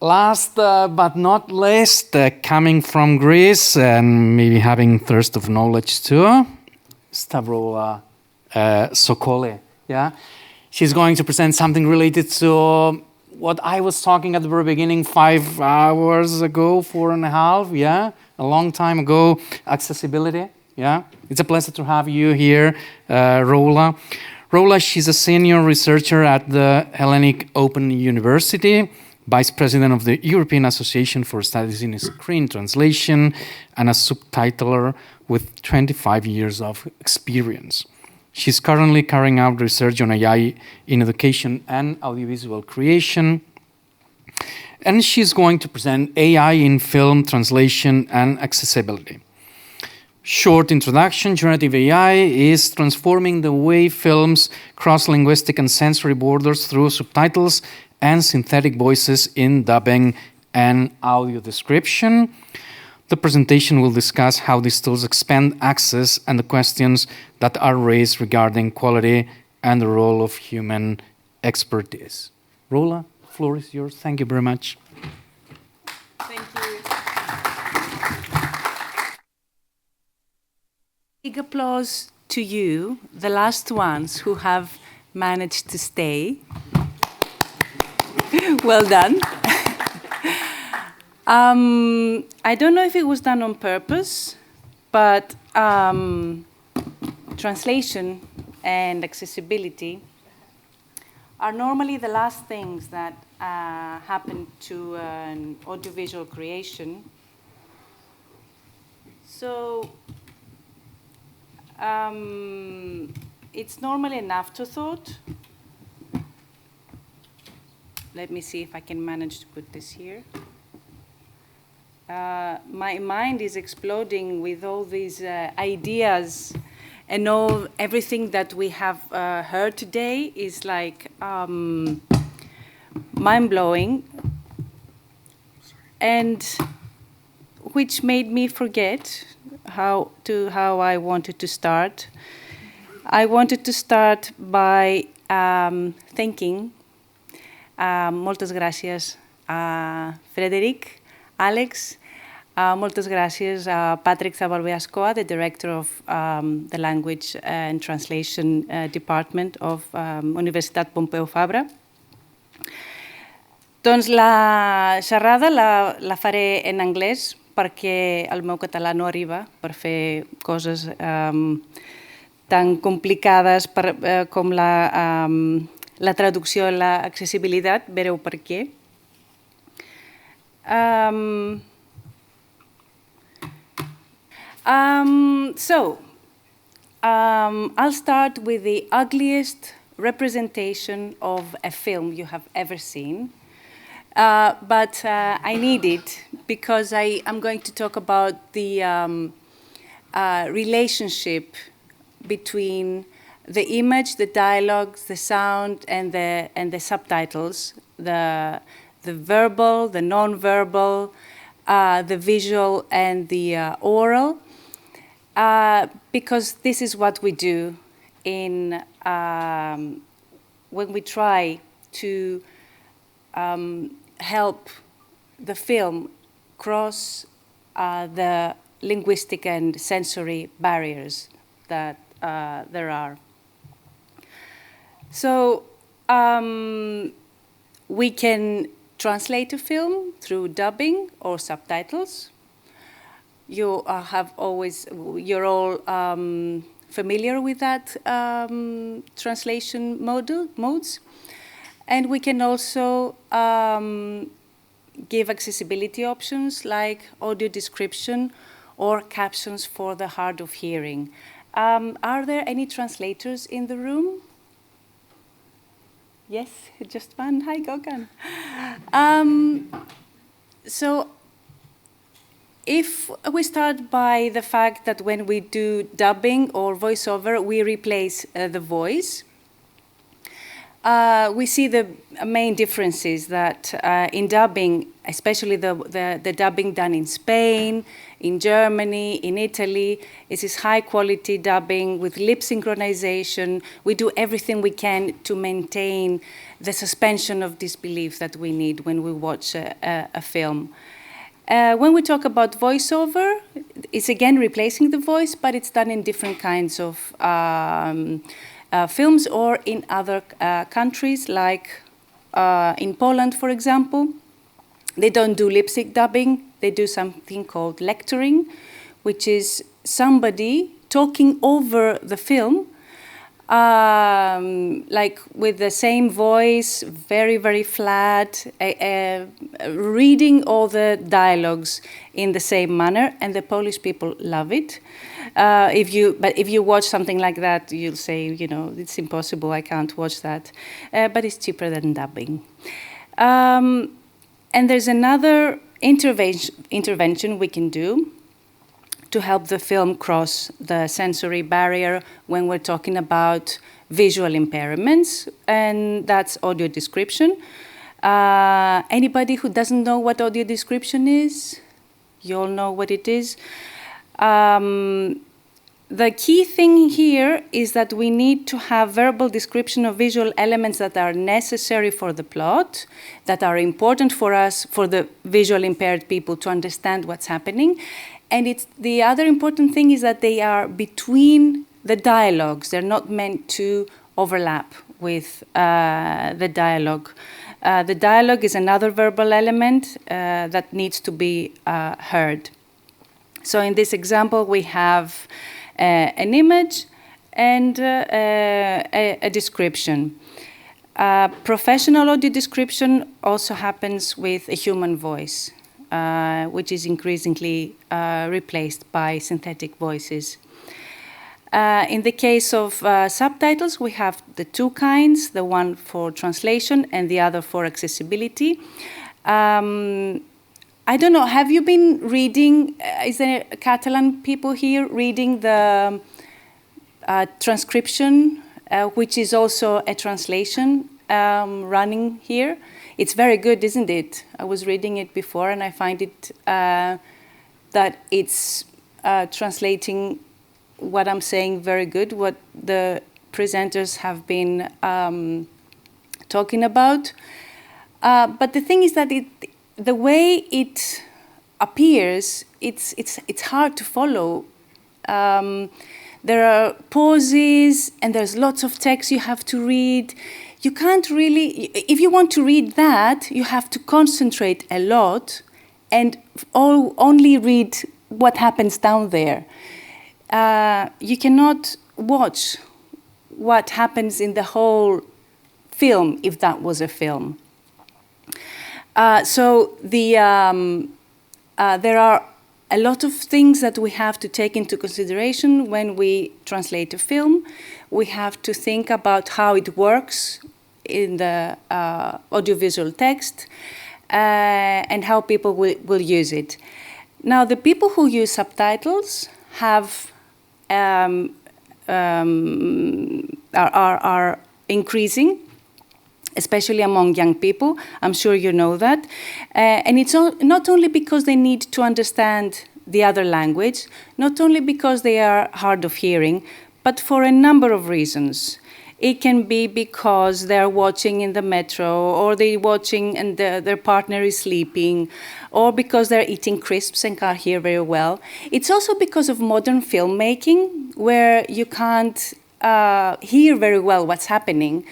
Last but not least, coming from Greece and maybe having thirst of knowledge too, Stavroula Sokoli. Yeah, she's going to present something related to what I was talking at the very beginning 5 hours ago, 4.5. Yeah, a long time ago. Accessibility. Yeah, it's a pleasure to have you here, Rola. Rola, she's a senior researcher at the Hellenic Open University, Vice President of the European Association for Studies in Screen Translation, and a subtitler with 25 years of experience. She's currently carrying out research on AI in education and audiovisual creation, and she's going to present AI in film translation and accessibility. Short introduction, generative AI is transforming the way films cross linguistic and sensory borders through subtitles and synthetic voices in dubbing and audio description. The presentation will discuss how these tools expand access and the questions that are raised regarding quality and the role of human expertise. Rola, the floor is yours. Thank you very much. Thank you. Big applause to you, the last ones who have managed to stay. Well done. I don't know if it was done on purpose, but translation and accessibility are normally the last things that happen to an audiovisual creation. So it's normally an afterthought. Let me see if I can manage to put this here. My mind is exploding with all these ideas, and everything that we have heard today is like mind-blowing, and which made me forget how I wanted to start. I wanted to start by thanking. Moltes gràcies a Frederic, Alex. Moltes gràcies a Patrick Zabalbey-Ascoa, the director of the Language and Translation Department of Universitat Pompeu Fabra. Doncs la xerrada la faré en anglès perquè el meu català no arriba per fer coses tan complicades com la traducció i l'accessibilitat. Vereu per què. I'll start with the ugliest representation of a film you have ever seen. But I need it because I'm going to talk about the relationship between the image, the dialogues, the sound, and the subtitles, the verbal, the non-verbal, the visual, and the oral, because this is what we do when we try to help the film cross the linguistic and sensory barriers that there are. So we can translate a film through dubbing or subtitles. You're all familiar with that translation modes. And we can also give accessibility options like audio description or captions for the hard of hearing. Are there any translators in the room? Yes, just one. Hi, Gogan. So if we start by the fact that when we do dubbing or voiceover, we replace the voice, we see the main differences that in dubbing, especially the dubbing done in Spain, in Germany, in Italy. This is high quality dubbing with lip synchronization. We do everything we can to maintain the suspension of disbelief that we need when we watch a film. When we talk about voiceover, it's again replacing the voice, but it's done in different kinds of films or in other countries, like in Poland, for example. They don't do lip sync dubbing. They do something called lecturing, which is somebody talking over the film, like with the same voice, very, very flat, reading all the dialogues in the same manner, and the Polish people love it. But if you watch something like that, you'll say, it's impossible, I can't watch that. But it's cheaper than dubbing. And there's another intervention we can do to help the film cross the sensory barrier when we're talking about visual impairments, and that's audio description. Anybody who doesn't know what audio description is? You all know what it is. The key thing here is that we need to have verbal description of visual elements that are necessary for the plot, that are important for us, for the visual impaired people to understand what's happening. And the other important thing is that they are between the dialogues. They're not meant to overlap with the dialogue. The dialogue is another verbal element that needs to be heard. So in this example, we have an image and a description. Professional audio description also happens with a human voice, which is increasingly replaced by synthetic voices. In the case of subtitles, we have the two kinds, the one for translation and the other for accessibility. I don't know, have you been reading, is there Catalan people here reading the transcription, which is also a translation running here? It's very good, isn't it? I was reading it before and I find it that it's translating what I'm saying very good, what the presenters have been talking about. But the thing is that the way it appears, it's hard to follow. There are pauses and there's lots of text you have to read. You can't really, if you want to read that, you have to concentrate a lot and only read what happens down there. You cannot watch what happens in the whole film if that was a film. So there are a lot of things that we have to take into consideration when we translate a film. We have to think about how it works in the audiovisual text and how people will use it. Now, the people who use subtitles are increasing, especially among young people. I'm sure you know that. And it's not only because they need to understand the other language, not only because they are hard of hearing, but for a number of reasons. It can be because they're watching in the metro, or they're watching and their partner is sleeping, or because they're eating crisps and can't hear very well. It's also because of modern filmmaking, where you can't hear very well what's happening.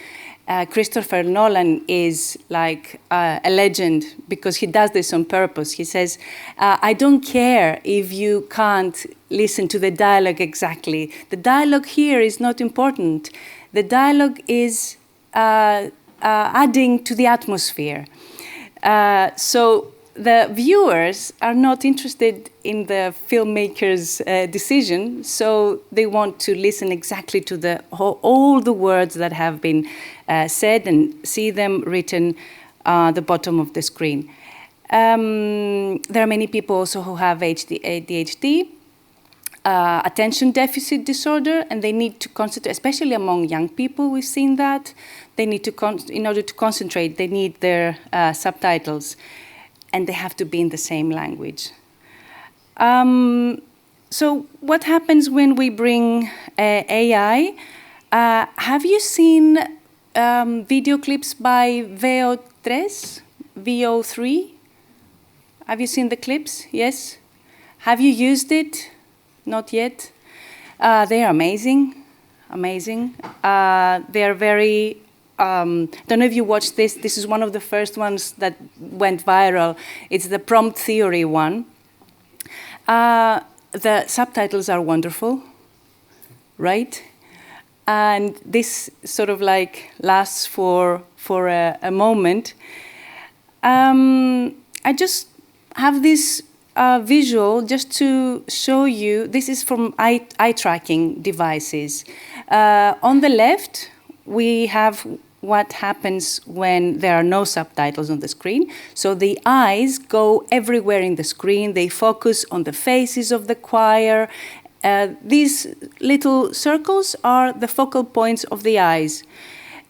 Christopher Nolan is like a legend because he does this on purpose. He says, I don't care if you can't listen to the dialogue exactly. The dialogue here is not important. The dialogue is adding to the atmosphere. So the viewers are not interested in the filmmaker's decision, so they want to listen exactly to all the words that have been said and see them written at the bottom of the screen. There are many people also who have ADHD, attention deficit disorder, and they need to concentrate, especially among young people, we've seen that. They need to, in order to concentrate, they need their subtitles, and they have to be in the same language. So what happens when we bring AI? Have you seen video clips by VO3? VO3? Have you seen the clips? Yes? Have you used it? Not yet? They are amazing, amazing. They are very, don't know if you watched this. This is one of the first ones that went viral. It's the prompt theory one. The subtitles are wonderful, right? And this sort of like lasts for a moment. I just have this visual just to show you. This is from eye tracking devices. On the left, we have what happens when there are no subtitles on the screen. So the eyes go everywhere in the screen. They focus on the faces of the choir. These little circles are the focal points of the eyes.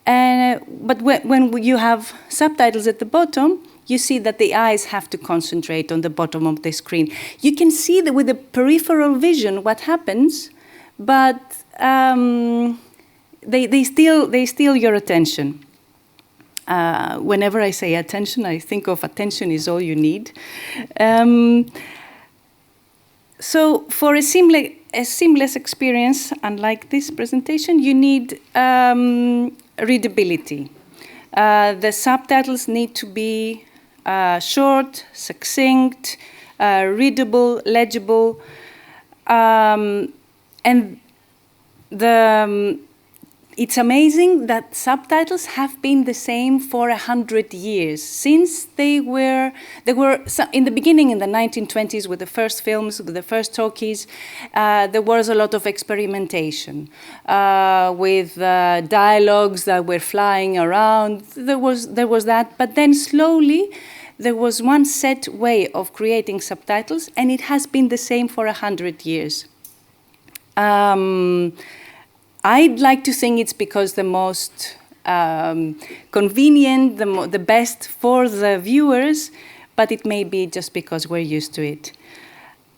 But when you have subtitles at the bottom, you see that the eyes have to concentrate on the bottom of the screen. You can see that with the peripheral vision what happens, but they steal your attention. Whenever I say attention, I think of attention is all you need. So for a seamless experience, unlike this presentation, you need readability. The subtitles need to be short, succinct, readable, legible, and it's amazing that subtitles have been the same for 100 years, since they were in the beginning in the 1920s with the first films, with the first talkies. There was a lot of experimentation with dialogues that were flying around. There was that, but then slowly there was one set way of creating subtitles, and it has been the same for 100 years. I'd like to think it's because the most convenient, the best for the viewers, but it may be just because we're used to it.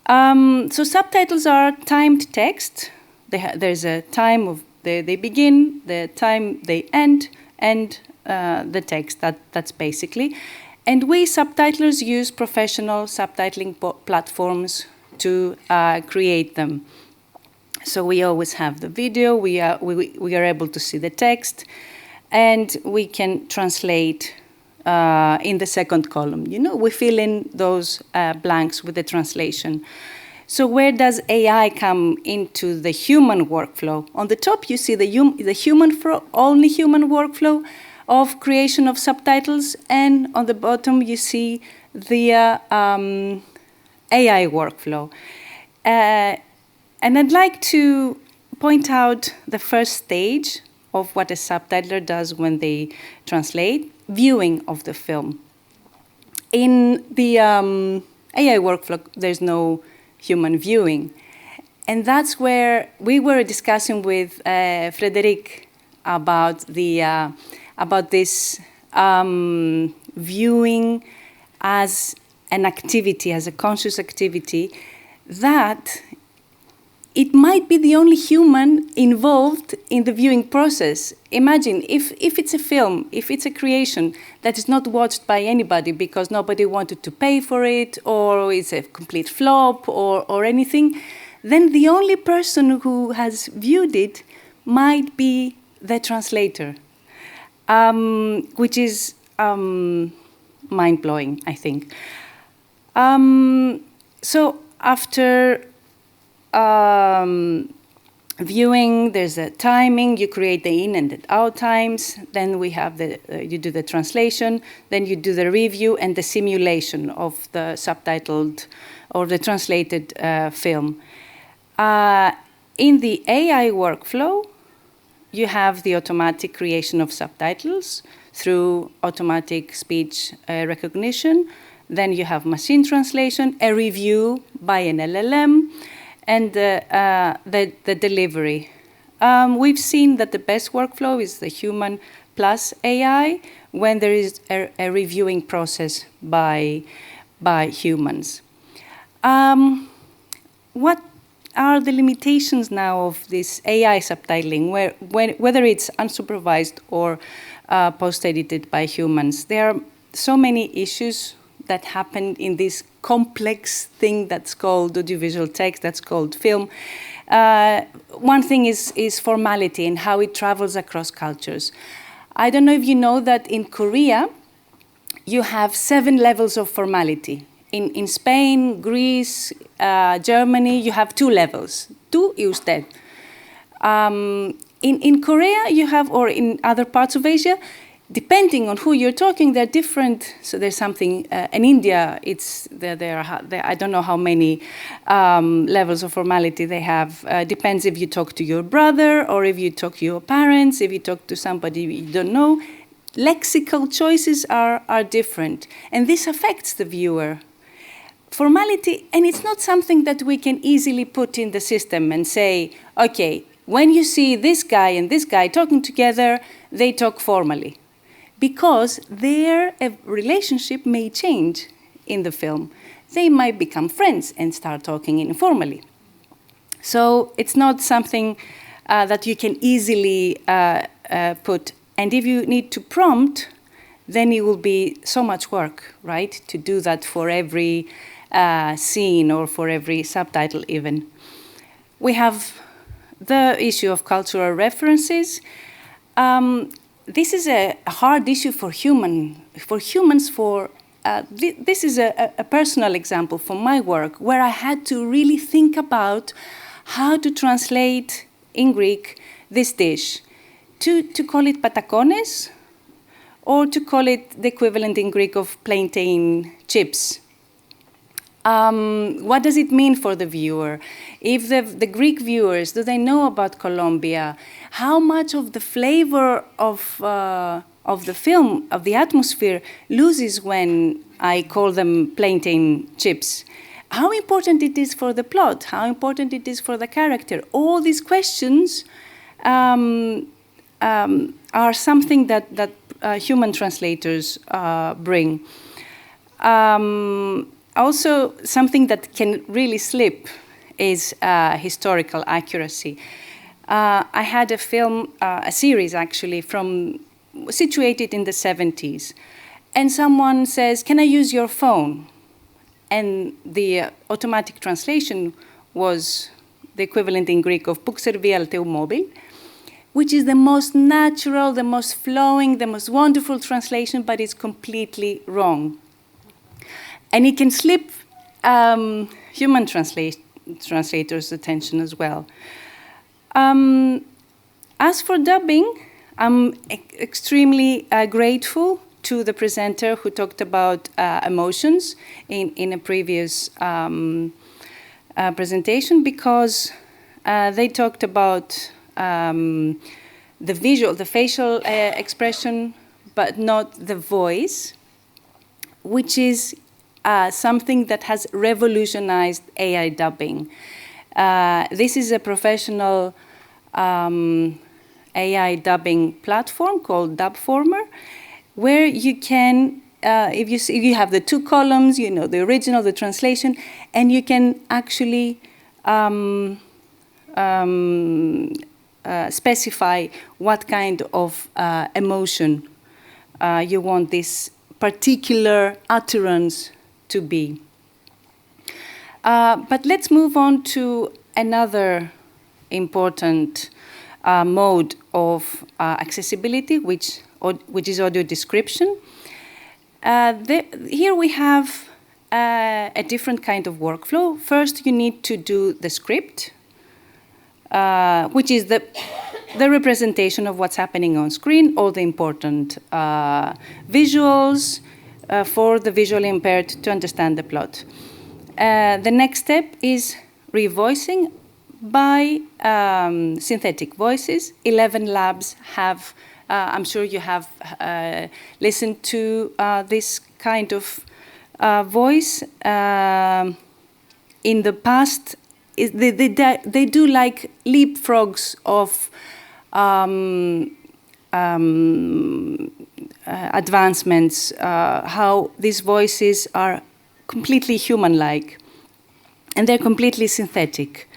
So subtitles are timed text. There's a time of they begin, the time they end, and the text. That's basically. And we subtitlers use professional subtitling platforms to create them. So we always have the video, we are able to see the text, and we can translate in the second column. You know, we fill in those blanks with the translation. So where does AI come into the human workflow? On the top, you see the only human workflow of creation of subtitles, and on the bottom, you see the AI workflow. And I'd like to point out the first stage of what a subtitler does when they translate, viewing of the film. In the AI workflow, there's no human viewing. And that's where we were discussing with Frederic about this viewing as an activity, as a conscious activity, that it might be the only human involved in the viewing process. Imagine if it's a film, if it's a creation that is not watched by anybody because nobody wanted to pay for it, or it's a complete flop, or anything, then the only person who has viewed it might be the translator, which is mind-blowing, I think. So after viewing, there's a timing, you create the in and the out times, then we have you do the translation, then you do the review and the simulation of the subtitled or the translated film. In the AI workflow, you have the automatic creation of subtitles through automatic speech recognition, then you have machine translation, a review by an LLM, and the delivery. We've seen that the best workflow is the human plus AI when there is a reviewing process by humans. what are the limitations now of this AI subtitling, whether it's unsupervised or post-edited by humans? There are so many issues that happen in this complex thing that's called audiovisual text, that's called film. One thing is formality and how it travels across cultures. I don't know if you know that in Korea, you have 7 levels of formality. In Spain, Greece, Germany, you have 2 levels, tú y usted. In Korea, you have, or in other parts of Asia, depending on who you're talking, they're different. So there's something, in India, I don't know how many levels of formality they have. Depends if you talk to your brother or if you talk to your parents, if you talk to somebody you don't know. Lexical choices are different, and this affects the viewer. Formality, and it's not something that we can easily put in the system and say, okay, when you see this guy and this guy talking together, they talk formally. Because their relationship may change in the film. They might become friends and start talking informally. So it's not something that you can easily put. And if you need to prompt, then it will be so much work, right, to do that for every scene or for every subtitle even. We have the issue of cultural references. This is a hard issue for humans. This is a personal example from my work where I had to really think about how to translate in Greek this dish. To call it patacones, or to call it the equivalent in Greek of plantain chips. What does it mean for the viewer? If the Greek viewers, do they know about Colombia? How much of the flavor of the film, of the atmosphere, loses when I call them plantain chips? How important it is for the plot? How important it is for the character? All these questions are something that human translators bring. Also, something that can really slip is historical accuracy. I had a film, a series actually, situated in the 70s. And someone says, can I use your phone? And the automatic translation was the equivalent in Greek of "Puk servi al teu mobil," which is the most natural, the most flowing, the most wonderful translation, but it's completely wrong. And it can slip human translators' attention as well. As for dubbing, I'm extremely grateful to the presenter who talked about emotions in a previous presentation, because they talked about the facial expression, but not the voice, which is something that has revolutionized AI dubbing. This is a professional AI dubbing platform called Dubformer, where you can, if you have the 2 columns, you know, the original, the translation, and you can actually specify what kind of emotion you want this particular utterance to be. But let's move on to another important mode of accessibility, which is audio description. Here we have a different kind of workflow. First, you need to do the script, which is the representation of what's happening on screen, all the important visuals for the visually impaired to understand the plot. The next step is revoicing by synthetic voices. 11 labs have, I'm sure you have listened to this kind of voice. In the past, they do like leapfrogs of advancements, how these voices are completely human-like. and they're completely synthetic.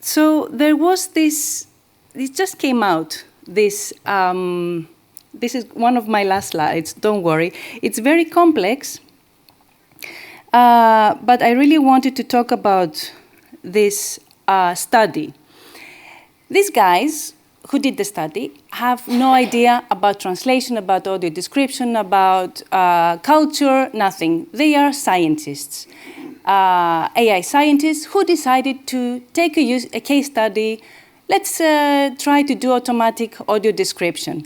So there was this, it just came out, this is one of my last slides, don't worry. It's very complex, but I really wanted to talk about this study. These guys who did the study have no idea about translation, about audio description, about culture, nothing. They are scientists, AI scientists who decided to take a case study. Let's try to do automatic audio description.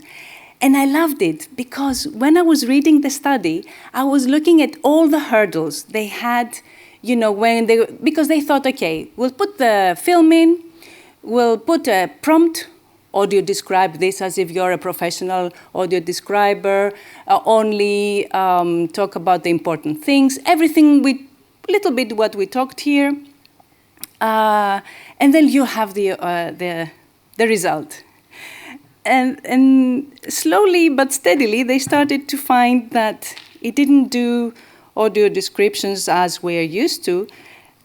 And I loved it because when I was reading the study, I was looking at all the hurdles they had, you know, because they thought, okay, we'll put the film in, we'll put a prompt, audio describe this as if you're a professional audio describer, only talk about the important things, everything with a little bit what we talked here, and then you have the result. And slowly but steadily, they started to find that it didn't do audio descriptions as we're used to.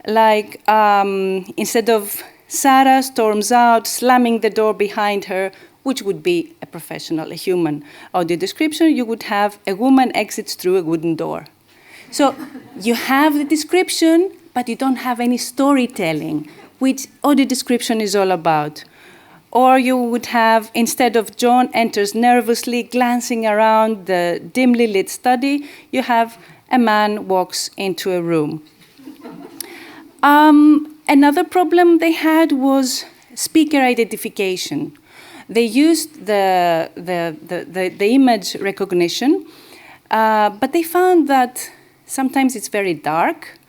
Like, instead of Sarah storms out, slamming the door behind her, which would be a professional, a human audio description, you would have a woman exits through a wooden door. So you have the description, but you don't have any storytelling, which audio description is all about. Or you would have, instead of John enters nervously, glancing around the dimly lit study, you have a man walks into a room. Another problem they had was speaker identification. They used the image recognition, but they found that sometimes it's very dark.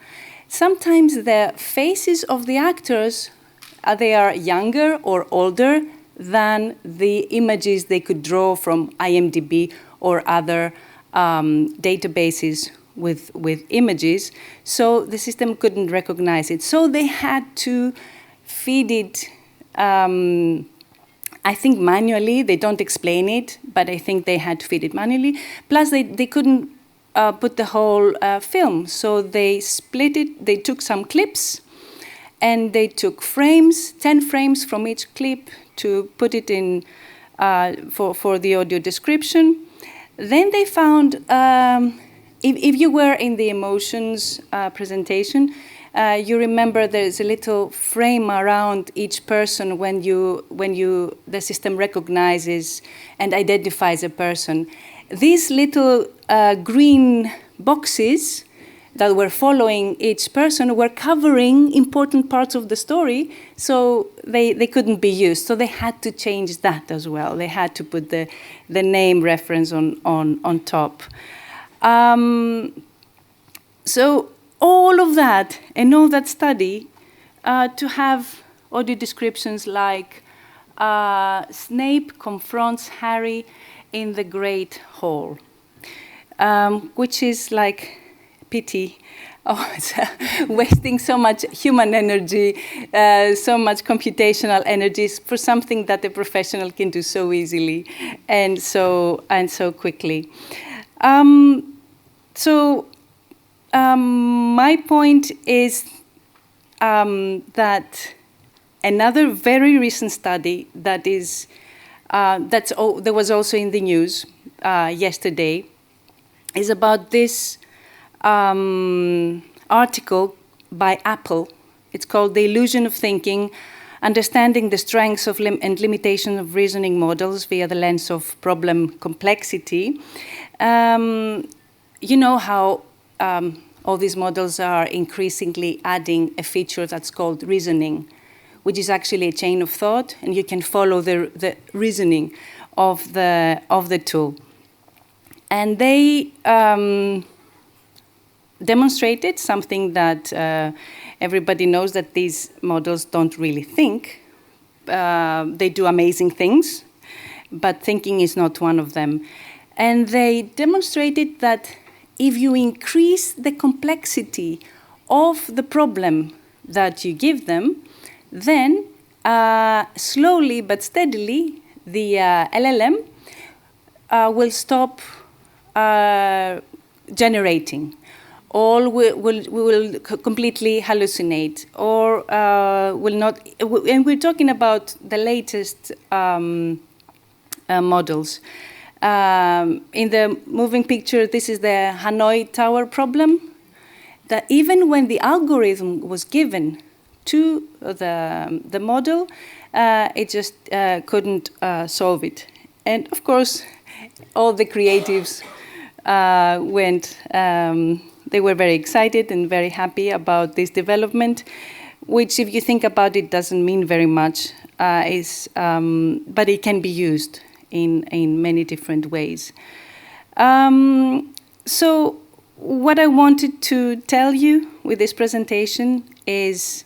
Sometimes the faces of the actors, they are younger or older than the images they could draw from IMDb or other databases with images, so the system couldn't recognize it. So they had to feed it, I think manually. They don't explain it, but I think they had to feed it manually. Plus, they couldn't put the whole film, so they split it. They took some clips, and they took frames, 10 frames from each clip to put it in for the audio description. Then they found, if you were in the emotions presentation, you remember there's a little frame around each person when the system recognizes and identifies a person. These little green boxes that were following each person were covering important parts of the story, so they couldn't be used. So they had to change that as well. They had to put the name reference on top. So all of that and all that study to have audio descriptions like Snape confronts Harry in the Great Hall, which is like pity. Oh, it's wasting so much human energy, so much computational energy for something that a professional can do so easily and so quickly. My point is that another very recent study that is that was also in the news yesterday is about this article by Apple. It's called "The Illusion of Thinking: Understanding the Strengths and Limitations of Reasoning Models via the Lens of Problem Complexity." You know how all these models are increasingly adding a feature that's called reasoning, which is actually a chain of thought, and you can follow the reasoning of the tool. And they demonstrated something that everybody knows, that these models don't really think. They do amazing things, but thinking is not one of them. And they demonstrated that if you increase the complexity of the problem that you give them, then slowly but steadily the LLM will stop generating. all will completely hallucinate, or will not. And we're talking about the latest models. In the moving picture, this is the Hanoi Tower problem, that even when the algorithm was given to the model, it just couldn't solve it. And of course, all the creatives they were very excited and very happy about this development, which, if you think about it, doesn't mean very much, but it can be used in many different ways. So what I wanted to tell you with this presentation is,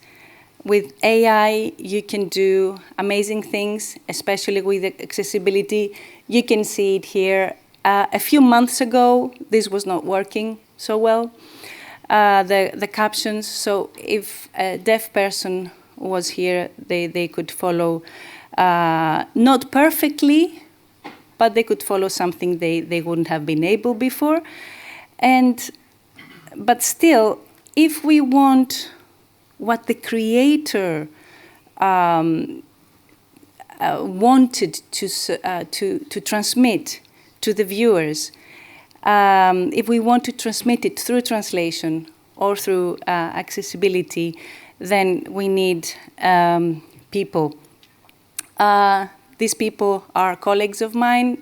with AI, you can do amazing things, especially with accessibility. You can see it here. A few months ago, this was not working so well, the captions. So if a deaf person was here, they could follow, not perfectly, but they could follow something they wouldn't have been able before. But still, if we want what the creator wanted to transmit to the viewers, if we want to transmit it through translation or through accessibility, then we need people. These people are colleagues of mine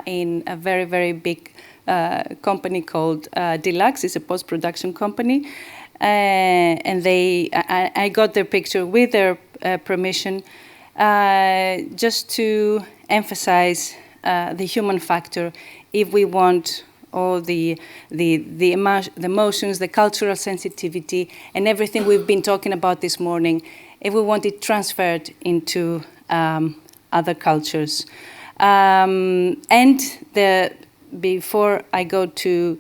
in a very, very big company called Deluxe. It's a post-production company. And I got their picture with their permission, just to emphasize the human factor. If we want all the emotions, the cultural sensitivity, and everything we've been talking about this morning, if we want it transferred into other cultures. Before I go to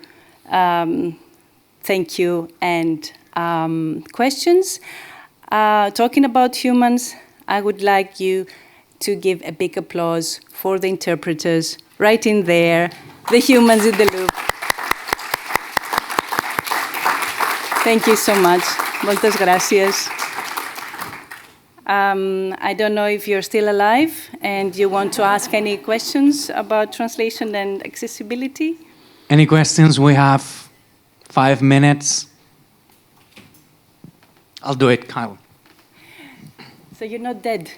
thank you and questions, talking about humans, I would like you to give a big applause for the interpreters right in there, the humans in the loop. Thank you so much. Moltes gràcies. I don't know if you're still alive and you want to ask any questions about translation and accessibility. Any questions? We have 5 minutes. I'll do it, Kyle. So you're not dead.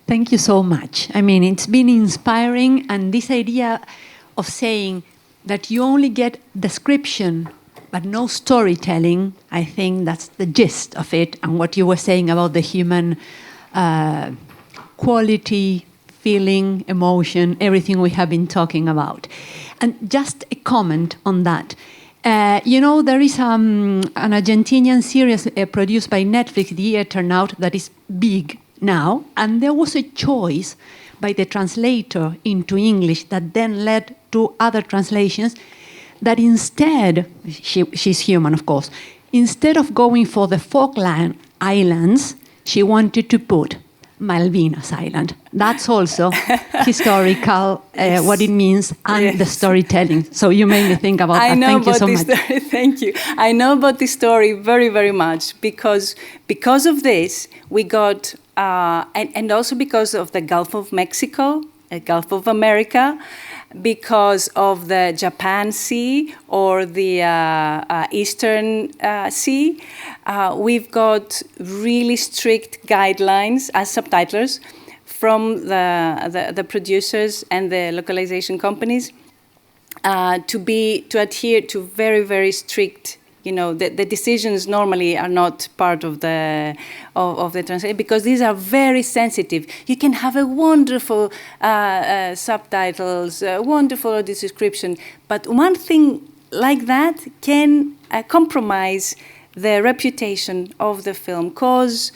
Thank you so much. I mean, it's been inspiring, and this idea of saying that you only get description but no storytelling, I think that's the gist of it, and what you were saying about the human quality, feeling, emotion, everything we have been talking about. And just a comment on that. There is an Argentinian series produced by Netflix, The Year Turnout, that is big now, and there was a choice by the translator into English that then led to other translations that instead, she's human of course, instead of going for the Falkland Islands, she wanted to put Malvinas Island. That's also historical, yes. What it means, and yes. The storytelling. So you made me think about that. Thank you so much. Story. Thank you. I know about this story very, very much because of this, we got, and also because of the Gulf of Mexico, Gulf of America, because of the Japan Sea or the Eastern Sea, we've got really strict guidelines as subtitlers from the producers and the localization companies to adhere to very, very strict. The decisions normally are not part of the translation because these are very sensitive. You can have a wonderful subtitles, wonderful description, but one thing like that can compromise the reputation of the film, cause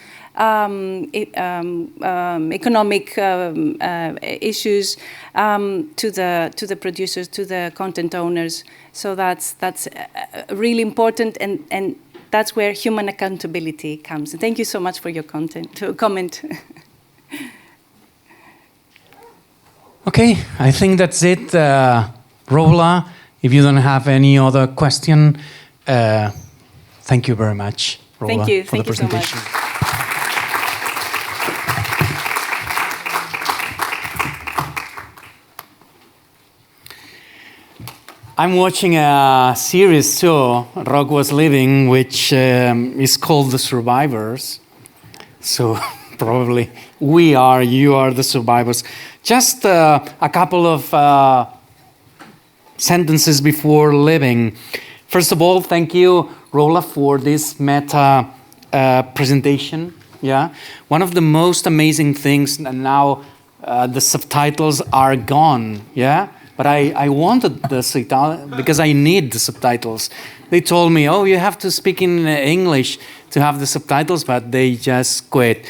economic issues to the producers, to the content owners. So that's really important, and that's where human accountability comes. Thank you so much for your comment. Okay, I think that's it. Rola, if you don't have any other question, thank you very much, Rola, Thank you. for the Thank you so much. presentation. I'm watching a series too, Rock was living, which is called The Survivors. So probably you are the survivors. Just a couple of sentences before leaving. First of all, thank you, Rola, for this meta presentation. Yeah, one of the most amazing things, and now the subtitles are gone. Yeah. But I wanted the subtitles because I need the subtitles. They told me, oh, you have to speak in English to have the subtitles, but they just quit.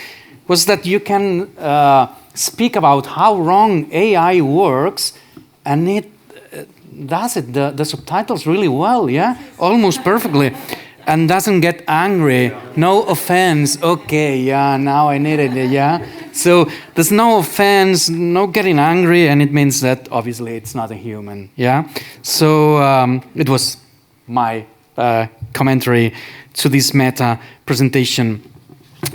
Was that you can speak about how wrong AI works, and it does it, the subtitles really well, yeah? Almost perfectly. And doesn't get angry. No offense. Okay, yeah, now I need it, yeah? So there's no offense, no getting angry, and it means that obviously it's not a human, yeah? So it was my commentary to this meta presentation.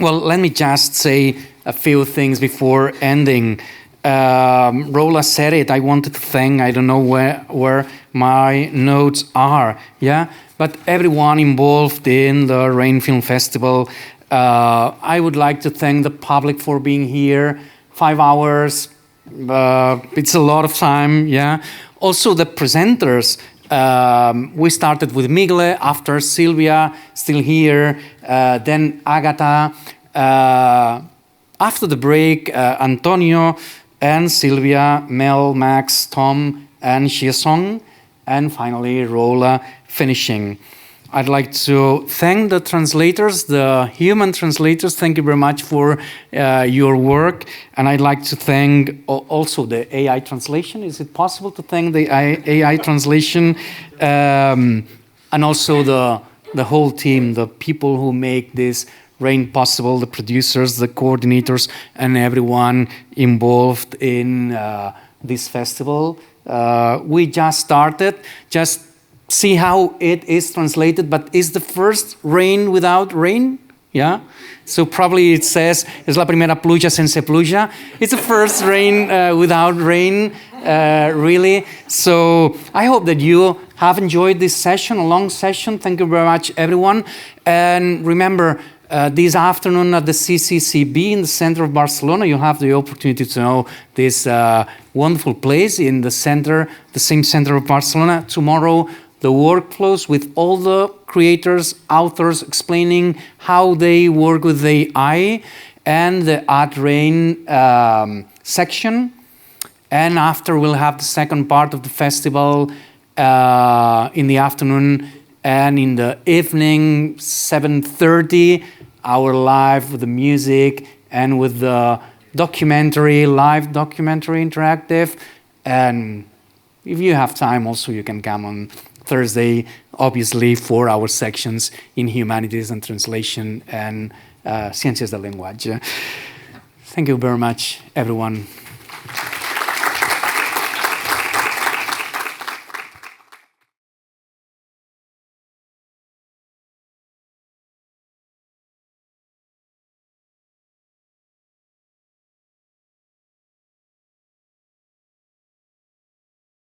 Well, let me just say a few things before ending. Rola said it, I wanted to thank, I don't know where my notes are, yeah? But everyone involved in the Rain Film Festival, I would like to thank the public for being here. 5 hours, it's a lot of time, yeah? Also the presenters, we started with Migle, after Silvia, still here, then Agata, after the break, Antonio and Silvia, Mel, Max, Tom, and Shiesong, and finally Rola finishing. I'd like to thank the translators, the human translators. Thank you very much for your work. And I'd like to thank also the AI translation. Is it possible to thank the AI translation? And also the whole team, the people who make this Rain possible, the producers, the coordinators, and everyone involved in this festival. We just started, just see how it is translated, but is the first rain without rain? Yeah? So probably it says, es la primera pluja sense pluja. It's the first rain without rain, really. So I hope that you have enjoyed this session, a long session. Thank you very much, everyone. And remember, this afternoon at the CCCB in the center of Barcelona, you have the opportunity to know this wonderful place in the center, the same center of Barcelona. Tomorrow, the workflows with all the creators, authors, explaining how they work with AI, and the Art Rain section. And after, we'll have the second part of the festival in the afternoon, and in the evening, 7:30, our live with the music and with the documentary, live documentary interactive. And if you have time also, you can come on Thursday, obviously, for our sections in Humanities and Translation and Ciencias del Lenguaje. Thank you very much, everyone.